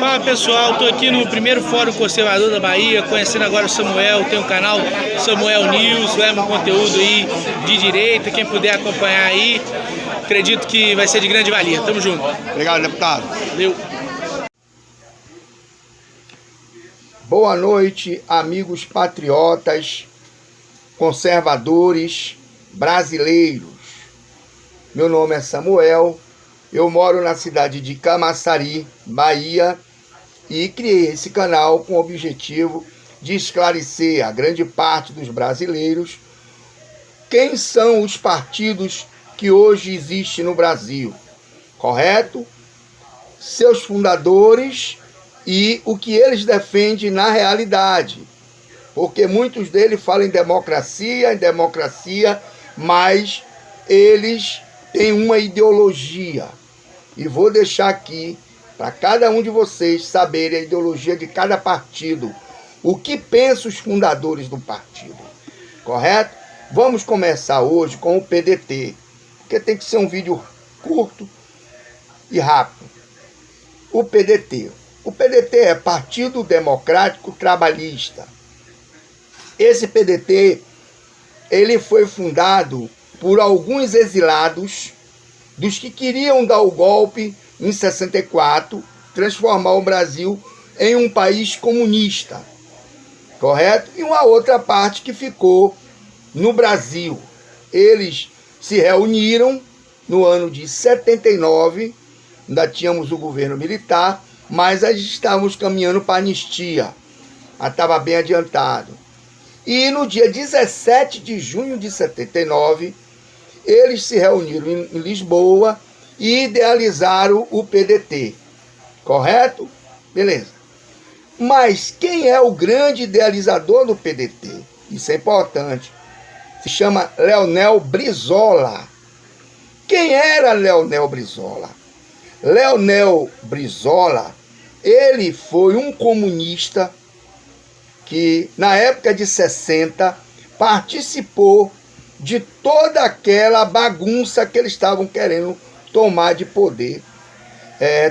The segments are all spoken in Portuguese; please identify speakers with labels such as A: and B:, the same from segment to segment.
A: Fala pessoal, estou aqui no primeiro Fórum Conservador da Bahia, conhecendo agora o Samuel, tem o canal Samuel News, leva um conteúdo aí de direita, quem puder acompanhar aí, acredito que vai ser de grande valia. Tamo junto.
B: Obrigado, deputado.
A: Valeu.
B: Boa noite, amigos patriotas, conservadores, brasileiros. Meu nome é Samuel, eu moro na cidade de Camaçari, Bahia, e criei esse canal com o objetivo de esclarecer a grande parte dos brasileiros quem são os partidos que hoje existem no Brasil, correto? Seus fundadores e o que eles defendem na realidade, porque muitos deles falam em democracia, mas eles têm uma ideologia. E vou deixar aqui para cada um de vocês saberem a ideologia de cada partido, o que pensam os fundadores do partido, correto? Vamos começar hoje com o PDT, porque tem que ser um vídeo curto e rápido. O PDT é Partido Democrático Trabalhista. Esse PDT, ele foi fundado por alguns exilados, dos que queriam dar o golpe em 64, transformar o Brasil em um país comunista, correto? E uma outra parte que ficou no Brasil. Eles se reuniram no ano de 79, ainda tínhamos o governo militar, mas a gente estávamos caminhando para a anistia, estava bem adiantado. E no dia 17 de junho de 79, eles se reuniram em Lisboa e idealizaram o PDT, correto? Beleza. Mas quem é o grande idealizador do PDT? Isso é importante. Se chama Leonel Brizola. Quem era Leonel Brizola? Leonel Brizola, ele foi um comunista que, na época de 60, participou de toda aquela bagunça que eles estavam querendo tomar de poder.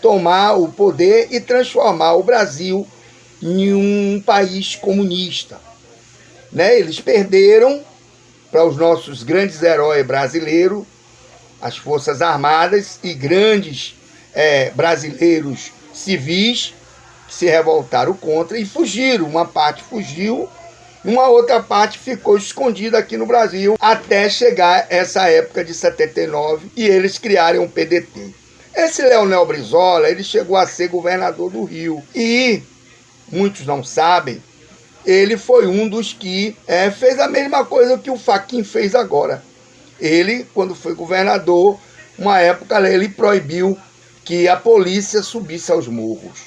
B: Tomar o poder e transformar o Brasil em um país comunista. Né? Eles perderam para os nossos grandes heróis brasileiros, as Forças Armadas e grandes brasileiros civis que se revoltaram contra e fugiram. Uma parte fugiu, uma outra parte ficou escondida aqui no Brasil até chegar essa época de 79 e eles criaram um PDT. Esse Leonel Brizola, ele chegou a ser governador do Rio e, muitos não sabem, ele foi um dos que fez a mesma coisa que o Fachin fez agora. Ele, quando foi governador, uma época ele proibiu que a polícia subisse aos morros.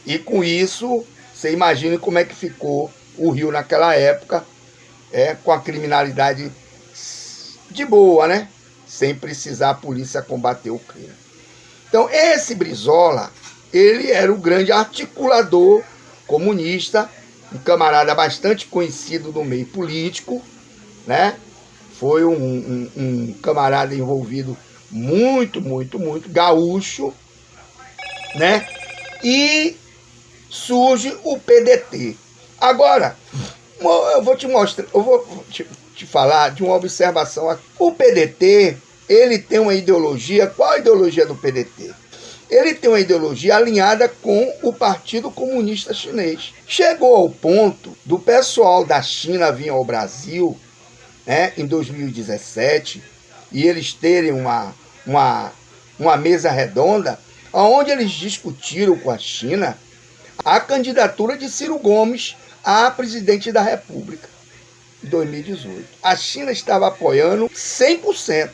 B: E com isso, você imagina como é que ficou o Rio naquela época, com a criminalidade de boa, né? Sem precisar a polícia combater o crime. Então, esse Brizola, ele era o grande articulador comunista, um camarada bastante conhecido no meio político, né? Foi um camarada envolvido muito gaúcho, né? E surge o PDT. Agora, eu vou te falar de uma observação aqui. O PDT, ele tem uma ideologia. Qual a ideologia do PDT? Ele tem uma ideologia alinhada com o Partido Comunista Chinês. Chegou ao ponto do pessoal da China vir ao Brasil, em 2017, e eles terem uma mesa redonda, onde eles discutiram com a China a candidatura de Ciro Gomes a presidente da República em 2018. A China estava apoiando 100%.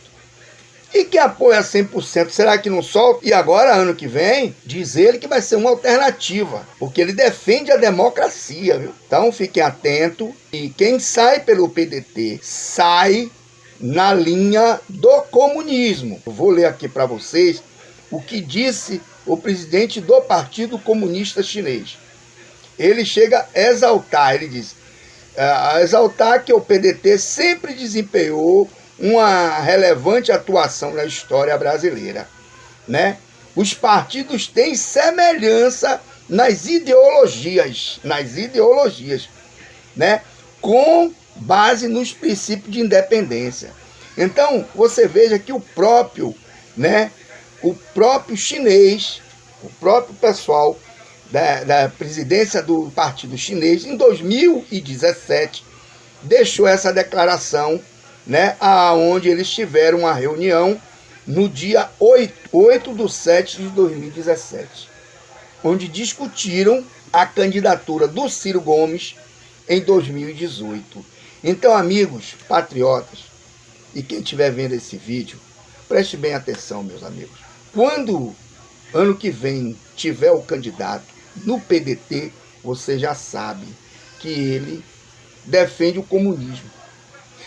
B: E que apoia 100%, será que não solta? E agora, ano que vem, diz ele que vai ser uma alternativa, porque ele defende a democracia, viu? Então fiquem atentos. E quem sai pelo PDT sai na linha do comunismo. Eu vou ler aqui para vocês o que disse o presidente do Partido Comunista Chinês. Ele chega a exaltar, ele diz, exaltar que o PDT sempre desempenhou uma relevante atuação na história brasileira, né? os partidos têm semelhança nas ideologias, né? Com base nos princípios de independência. Então, você veja que o próprio chinês, o próprio pessoal da presidência do partido chinês, em 2017, deixou essa declaração, né, aonde eles tiveram uma reunião no dia 8/7/2017, onde discutiram a candidatura do Ciro Gomes em 2018. Então, amigos patriotas, e quem estiver vendo esse vídeo, preste bem atenção, meus amigos. Quando ano que vem tiver o candidato no PDT, você já sabe que ele defende o comunismo.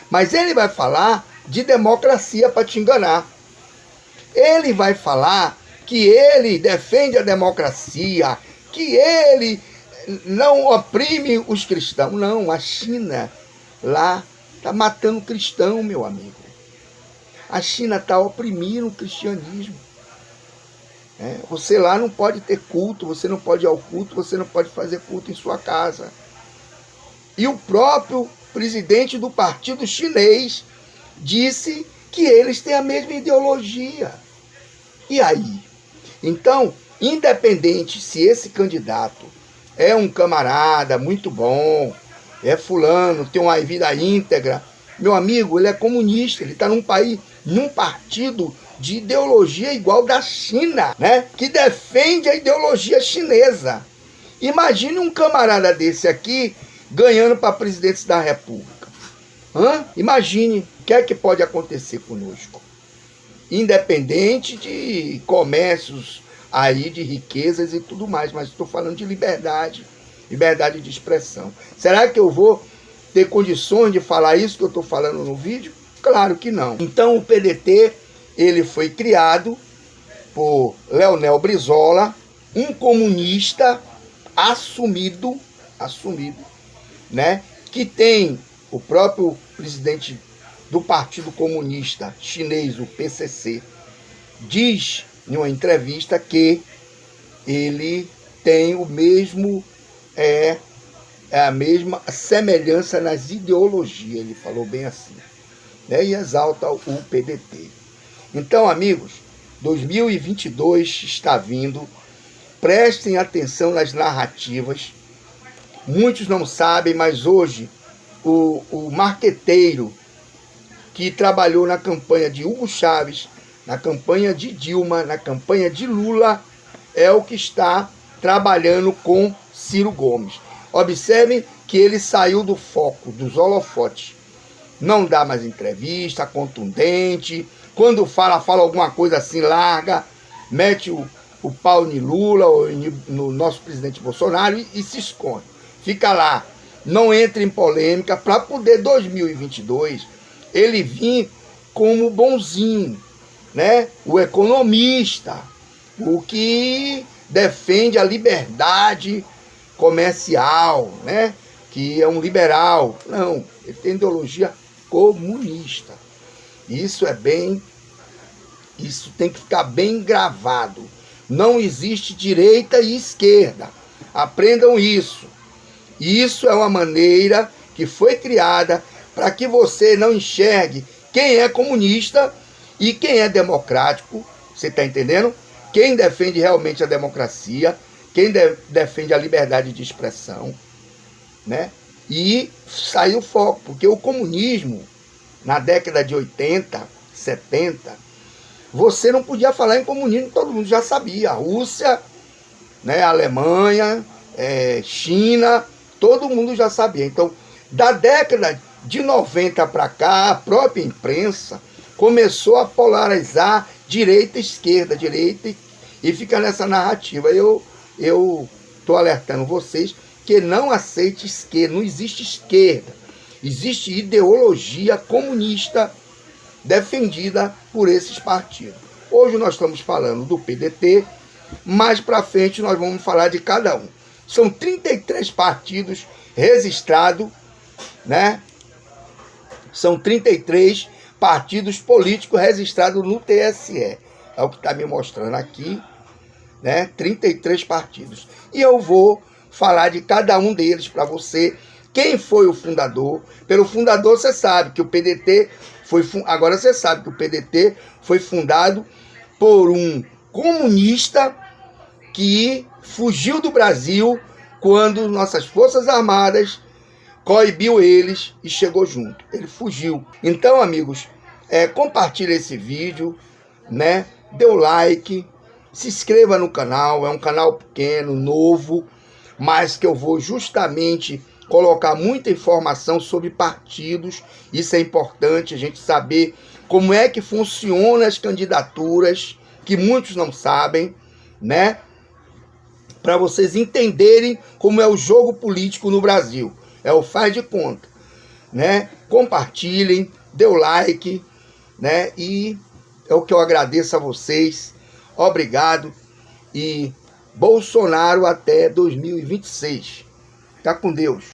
B: Mas ele vai falar de democracia para te enganar. Ele vai falar que ele defende a democracia, que ele não oprime os cristãos. Não, a China lá está matando cristão, meu amigo. A China está oprimindo o cristianismo. Você lá não pode ter culto, você não pode ir ao culto, você não pode fazer culto em sua casa. E o próprio presidente do partido chinês disse que eles têm a mesma ideologia. E aí? Então, independente se esse candidato é um camarada muito bom, é fulano, tem uma vida íntegra, meu amigo, ele é comunista, ele está num país, num partido de ideologia igual da China, né? Que defende a ideologia chinesa. Imagine um camarada desse aqui ganhando para presidente da República. Imagine o que é que pode acontecer conosco. Independente de comércios aí, de riquezas e tudo mais, mas estou falando de liberdade de expressão. Será que eu vou ter condições de falar isso que eu estou falando no vídeo? Claro que não. Então o PDT, ele foi criado por Leonel Brizola, um comunista assumido, né? Que tem o próprio presidente do Partido Comunista Chinês, o PCC, diz em uma entrevista que ele tem o mesmo, a mesma semelhança nas ideologias, ele falou bem assim, né? E exalta o PDT. Então, amigos, 2022 está vindo, prestem atenção nas narrativas. Muitos não sabem, mas hoje o marqueteiro que trabalhou na campanha de Hugo Chávez, na campanha de Dilma, na campanha de Lula, é o que está trabalhando com Ciro Gomes. Observem que ele saiu do foco, dos holofotes. Não dá mais entrevista contundente. Quando fala alguma coisa assim larga, mete o pau em Lula ou no nosso presidente Bolsonaro e se esconde. Fica lá, não entra em polêmica, para poder 2022 ele vir como bonzinho, né? O economista, o que defende a liberdade comercial, né? Que é um liberal. Não, ele tem ideologia comunista. Isso tem que ficar bem gravado. Não existe direita e esquerda. Aprendam isso. Isso é uma maneira que foi criada para que você não enxergue quem é comunista e quem é democrático. Você está entendendo? Quem defende realmente a democracia, quem defende a liberdade de expressão, né? E sai o foco, porque o comunismo, na década de 80, 70, você não podia falar em comunismo, todo mundo já sabia. A Rússia, né, a Alemanha, China, todo mundo já sabia. Então, da década de 90 para cá, a própria imprensa começou a polarizar direita e esquerda, e fica nessa narrativa. Eu estou alertando vocês que não aceite esquerda, não existe esquerda. Existe ideologia comunista defendida por esses partidos. Hoje nós estamos falando do PDT, mais para frente nós vamos falar de cada um. São 33 partidos registrados, né? São 33 partidos políticos registrados no TSE. É o que está me mostrando aqui, né? 33 partidos. E eu vou falar de cada um deles para você. Quem foi o fundador? Pelo fundador você sabe que o PDT foi... Agora você sabe que o PDT foi fundado por um comunista que fugiu do Brasil quando nossas Forças Armadas coibiu eles e chegou junto. Ele fugiu. Então, amigos, compartilhe esse vídeo, né? Dê o like, se inscreva no canal. É um canal pequeno, novo, mas que eu vou justamente colocar muita informação sobre partidos. Isso é importante a gente saber como é que funcionam as candidaturas, que muitos não sabem, né? Para vocês entenderem como é o jogo político no Brasil. É o faz de conta, né? Compartilhem, dê o like, né? E é o que eu agradeço a vocês. Obrigado. E Bolsonaro até 2026. Fica com Deus.